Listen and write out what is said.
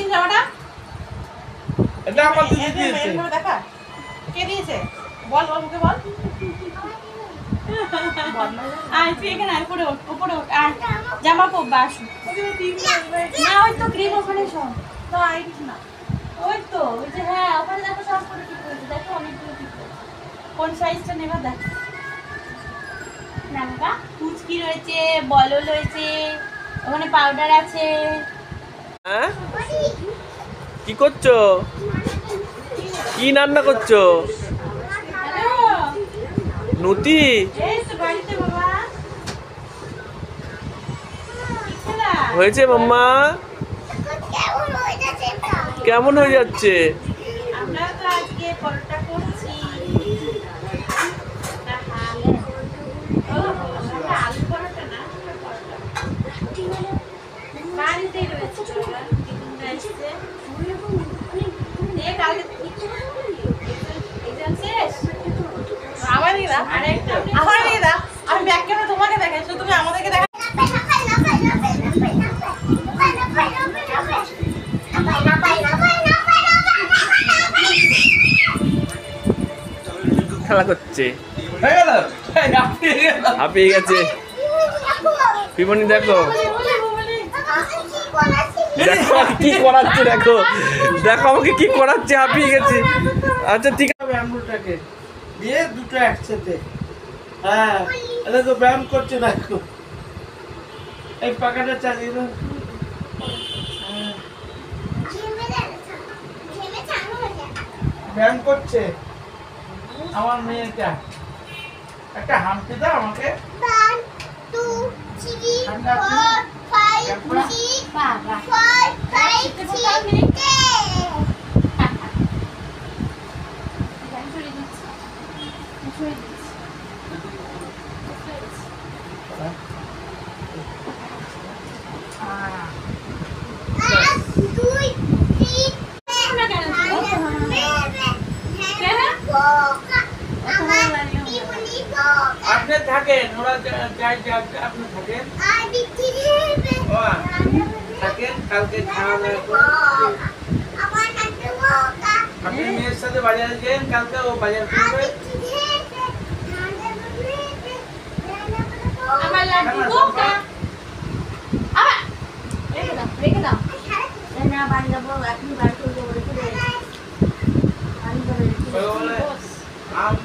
দিয়েছে জামাটা? এটা আমার দিদি দিয়েছে। দেখা কে দিয়েছে? বল বল মুখে বল। আয় তুই এখানে আয়, উপরে ওঠ, উপরে ওঠ, আয় জামা পরবা আসো। না ওই তো ক্রিম ওখানে সব তো আইস না, ওই তো ওই যে হ্যাঁ ওখানে দেখো সব করে ঠিক করেছে, দেখো অনেকগুলো ঠিক করেছে। কোন সাইজটা নেবা দেখ না বাবা, কুচকি রয়েছে, বলও রয়েছে, ওখানে পাউডার আছে। হ্যাঁ কি করছো? কি রান্না করছো? নতি এই তো বাড়িতে বাবা। হয়েছে মাম্মা? কেমন হয়ে যাচ্ছে? আমরা তো আজকে পরোটা করছি। আলু পরোটা না, বাড়িতেই রয়েছে আমি ব্যাগ কেন তোমাকে দেখাই, শুধু তুমি আমাদেরকে দেখা। খেলা করছে, হাঁপিয়ে গেছে। পিমনি দেখো দেখো কি করাচ্ছে, দেখো দেখো আমাকে কি করাচ্ছে, হাঁপিয়ে গেছে। আচ্ছা ঠিক আছে, ব্যায়ামটাকে দিয়ে দুটো একসাথে। হ্যাঁ এটা তো ব্যায়াম করছে, দেখো এই পাখাটা চালিয়ে দাও। ব্যায়াম করছে আমার মেয়েটা। একটা হামতে দাও আমাকে। 1 2 3 4 5 6 5 6 আপনি থাকেন, ওরা যাই যাক আপনি থাকেন, থাকেন কালকে খাওয়া আপনি মেয়ের সাথে বাজারে যান, কালকে ও বাজার করবে। আমার লাড্ডু বোকা আবার রেখে দাও না, বাড়ি যাবো এখন, বাড়ি করে যাবো, রেখে দেবো। আম